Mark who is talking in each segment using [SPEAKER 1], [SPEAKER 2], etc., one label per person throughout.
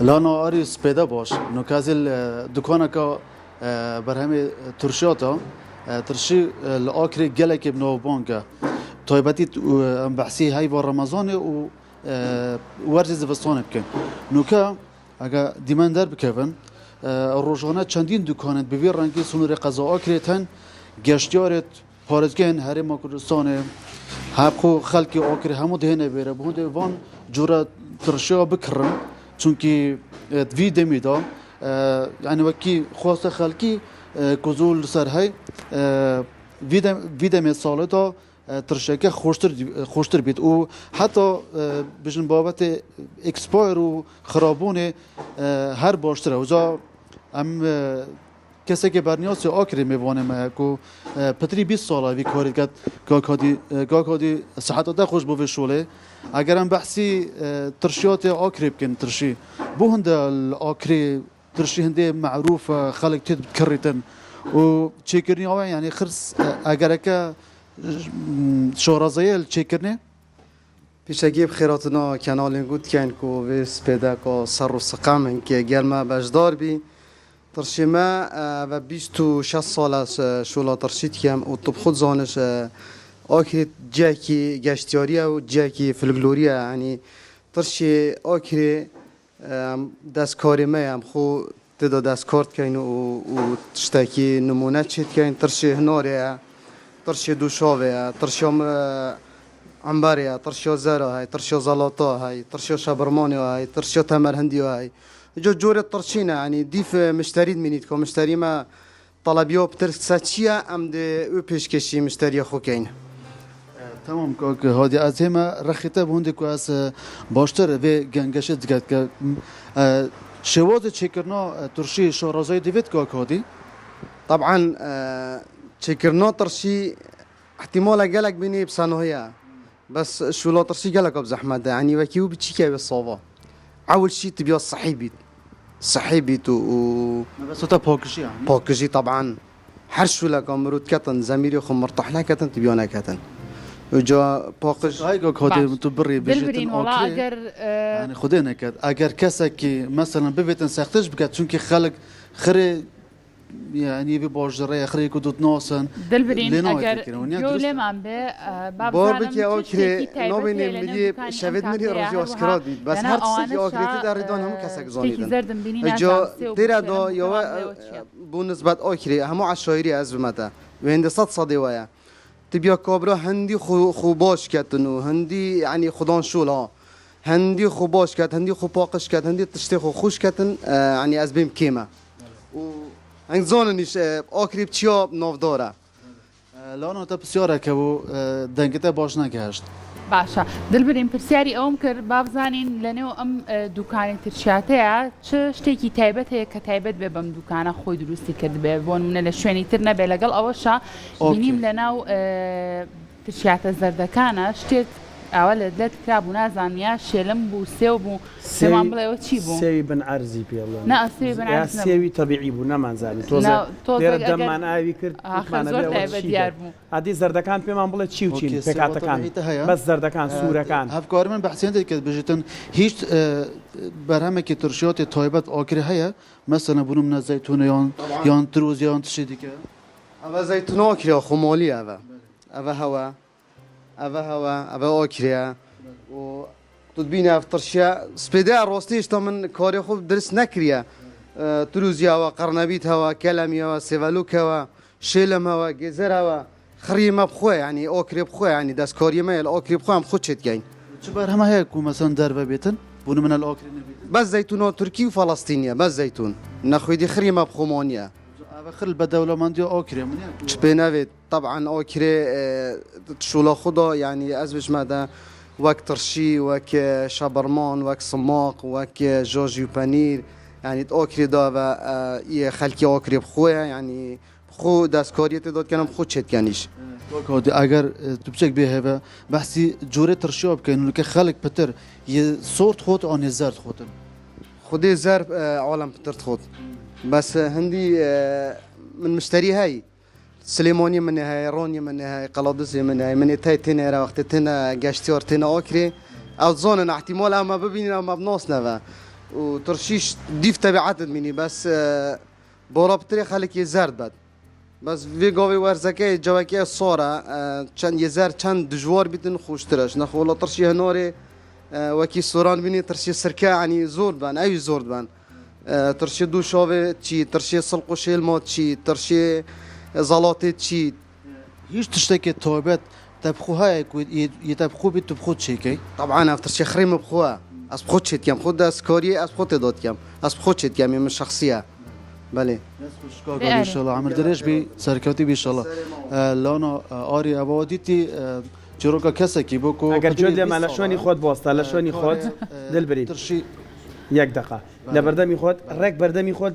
[SPEAKER 1] لانا آری سپیده باش نکازل دکانه که برهمی ترشیاتا ترشی الآخری گله که بنو بانکه طایبتی بحثی های و رمضان و ورز زوستان بکن نوکا اگه دیمان در بکن روزانه چندین دکانت به ویر رنگی سنور قضا آکریتن گشتیارت پارزگین هری مکردستان هبخو خلقی آکری همو دهنه بیره بهند وان جورا ترشیا بکرن چونکی دویده میدا یعنی وکی خواست خلقی کزول سر های ویده می ساله دا ترشکه خوشتر بید و حتی بجن بابت اکسپایر و خرابون هر باشتره وزا ام کسی که برنیاسی آکری میوانه ما که پتری 20 ساله وی کاری کرد گاکادی صحت ده خوش بوی شوله اگر هم بحثی ترشیات آکری بکن ترشی بو هنده الآکری ترشی هنده معروف خلق تید بکریتن و چیکرنی آوه یعنی خرس اگر که شورازیل چیکرنی
[SPEAKER 2] پیشگی بخیراتنا کانال گود کن که ویس پیدا که سر و سقام که گرما بجدار بی ترشی ما و 26 سال شولا ترشید کم و طب خود زانش آخر جاکی گشتیاریه و جاکی فلگلوریه یعنی ترشی آخر دستکاری ما هم خو تدا دستکارت کن و تشتکی نمونه چید کن ترشی هناریه ترشی دوشاوه ترشی عنبریه ترشی زره های ترشی زلاطه های ترشی شبرمانی های ترشی تمرهندی های جو جورة ترشينا يعني ديف مشتري منيتكم مشتري ما طلبيو بترك ساتشيا ام دي او بيشكشي مشتري خوكين
[SPEAKER 1] تمام که هادی از همه رخیته بوندی که از باشتر و گنگشت دیگه که شواز چیکرنا ترشی شورازای دیوید که هادی
[SPEAKER 2] طبعا چیکرنا ترشي احتمال قالك بيني بسانوهيا بس شو لا ترشي قالك بزحمة يعني وكيو بتشيكا بالصوابه اول شيء تبي صحيبي و
[SPEAKER 1] بس تا پاکشی يعني
[SPEAKER 2] باكجي طبعا حرشو لك مرود كتن زميري خو مرتاح لك كتن تبيونا كتن وجا باكج
[SPEAKER 1] هاي که هادی تو بری
[SPEAKER 3] دلبرین والله اگر
[SPEAKER 1] يعني خدينا كده اگر کسی که مثلا ببیتن سختش بکد چون که خلق خری يعني في بوجرية خري كدوت ناسن
[SPEAKER 3] دلبرین اگر جولم ام به
[SPEAKER 2] باربك يا اوكري نوبين ملي شافت ملي روجي اسكراد بيت بس هر تسي اوكري تدردون هم كسك زونيدن جو تيرا دو يو بنسبة اوكري همو عشايري از بمتا وهند صدي ويا تبيا كابرا هندي خو باش كتن وهندي يعني خدان شولا هندي خو باش كت هندي خو باقش كت هندي تشتي خو خوش كتن يعني از بيم كيما هنگ زاننیش آخری بچیا نافداره
[SPEAKER 1] لانا تا بسیاره که و دنگته باش نگهشت
[SPEAKER 3] باشا دلبرین پرسیاری اوم کرد بابزانین لنو ام دوکانی ترشیاته چه شتێکی تایبەت هەیە کە تایبەت بێ بەم دوکانە خۆی دروستی کرد بێ بۆ نمونە لە شوێنی تر نەبێ لەگەڵ ئەوەشە بینیم لەناو ترشیاتە زەردەکانە شتێک ئەوە لە دلت کرابوو نازانیا شێلم بوو سێو بوو پێمان بڵێەوە چی بوو
[SPEAKER 4] سێوی بن عەرزی پێڵێن
[SPEAKER 3] نا سێوی بن عەرز نەبوو
[SPEAKER 4] سێوی تەبیعی بوو نەمانزانی لێرە دەممان ئاوی کرد عادی زەردەکان پێمان بڵێ چی و چین پێکاتەکان بەس زەردەکان سوورەکان
[SPEAKER 1] هەفکاری من بەحسیان دەکرد بژێتن هیچ بەرهەمێکی ترشیاتی تایبەت ئاکری هەیە مەسەلەن بوونم نە زەیتونە یان تروز یان تشتی دیکە
[SPEAKER 2] ئەوە زەیتون ئاکری خۆماڵی ئەوە هەوە ئەوە ئاکریە و تبینە ترشیا سپێدا ڕاستیش تا من کاری خوب درست نکریە تروزیەوە قەرنەبیتەوە کەلەمیەوە سێڤەلوکەوە شێلمەوە گێزەرەوە خڕیمە بخۆی ینی ئۆکرێ بخۆی ینی دەستکاریمەیە لە ئۆکری بخۆم خۆ چێت گەین
[SPEAKER 1] چ بەرهەمە هەیە و مەسەن دەربە بێتن بوون منە لە ئاکری نەبێت
[SPEAKER 2] بەس زەیتونەوە تورکی و فەڵەستینیە بەس زەیتون نەخوێدی خڕیمە بخۆمانیە
[SPEAKER 1] خل بدولماندی آکری منی
[SPEAKER 2] چ پێ نەوێت طبعا ئۆکرێ شوڵە خوددا ینی ئەس بژمەدە وەک ترشی وەک شەبەرمان وەک سماق وەک ژۆژی و پەنیر ینی ئۆکری داوە خەلکی ئۆکری بخۆیە ینی خۆ دەستکاریەتی دادکەنم خۆ چێتکەنیش
[SPEAKER 1] اگر تو بچێک بێ هەبە بەحسی جۆرە ترشیا بکەین که خەڵک پتر سۆرت خۆت ئەو نێزەرد خۆتن
[SPEAKER 2] خودي زرب عالم بترت خود بس هندي من مشتري هاي سليماني من هاي روني من هاي قلاضسي من هاي من تاي تنا وقت تنا جاشتيور تنا اوكري او زون احتمال اما ببینین اما بناس نوا و ترشیش دیف طبیعت منی بس بورا بطريق خلك يزرد بد بس في قوي ورزكي جواكي صورة چند يزر چند دجوار بيتن خوش ترش نخولا ترشي هنوري وكي صوران بيني ترشي سركا يعني زور بان اي زور بان ترشي دو شوفي تشي ترشي سلقو شيلمو تشي ترشي زلاتي تشي
[SPEAKER 1] هیچ تشتكي توبت تبخوها يتبخو بتبخو تشيكي
[SPEAKER 2] طبعا ترشي خريم بخوها اس بخو تشيت كام خد سكوري اس بخو تدوت كام اس بخو تشيت كام من الشخصيه بله
[SPEAKER 1] ان شاء الله عمل دريش بي سركوتي ان شاء الله لانا آری اوادیتی چروکا کسی کی بکو
[SPEAKER 4] اگر جودی ما لشونی خود باسته لشونی خود دل برید
[SPEAKER 1] ترشی
[SPEAKER 4] یک دقیقه لبردمی خود رک بردمی خود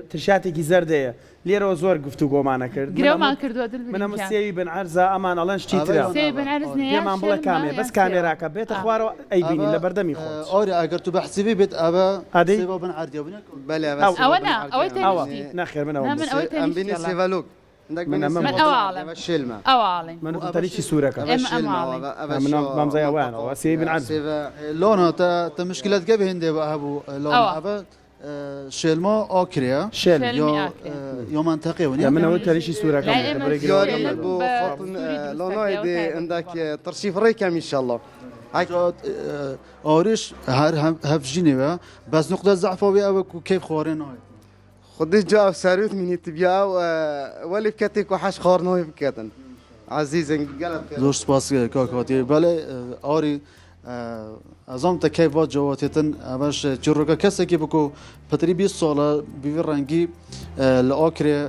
[SPEAKER 4] ترشاتی کی زرده ليرو زور گفتگو معنا کرد
[SPEAKER 3] گرو ما کردو دل برید
[SPEAKER 4] من سیوی بن عرضه امان الان شتی ترا
[SPEAKER 3] سیوی بن عرض نیا
[SPEAKER 4] من بلا کامل بس کامera که بیت خوارو ای بینی لبردمی خود
[SPEAKER 1] آری اگر تو بحثی بیت ابا سیوا بن عردی ابنك
[SPEAKER 2] بله بس
[SPEAKER 3] اوي تاني
[SPEAKER 4] نخير من
[SPEAKER 3] من اوي تاني
[SPEAKER 2] ام بيني سيفالوك عندك
[SPEAKER 3] من اوالم
[SPEAKER 2] الشلمه
[SPEAKER 3] اوالم
[SPEAKER 4] من تريشي سوره كا من مزايا وانا وسي بن عرض
[SPEAKER 1] لونه تا مشكلات قبل هندي ابو لونه ابا شلما آکریا
[SPEAKER 4] شل
[SPEAKER 1] یا منطقه ونیا
[SPEAKER 4] من اول تريشي سوره كا
[SPEAKER 2] يوري بو خاطن لونه دي عندك ترشيف ريكم ان شاء الله
[SPEAKER 1] آریش هر هفجینه و بس نقطه ضعف وی او کیف خوارن های
[SPEAKER 2] خدش جا ساروت مني تبيا ولي بكتك وحش خارنوي بكتن عزيز قلب
[SPEAKER 1] زور سپاس کاکاتی بله آری ازام تا کیف واد جواتیتن اوش چروکا کسی که بکو پتری 20 ساله بیوی رنگی لآکری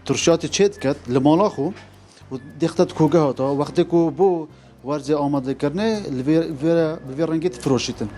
[SPEAKER 1] ترشات چید کد لمالاخو و دیختت کوگه هاتا وقتی کو بو ورزی آماده کرنه لوی رنگی تفروشیتن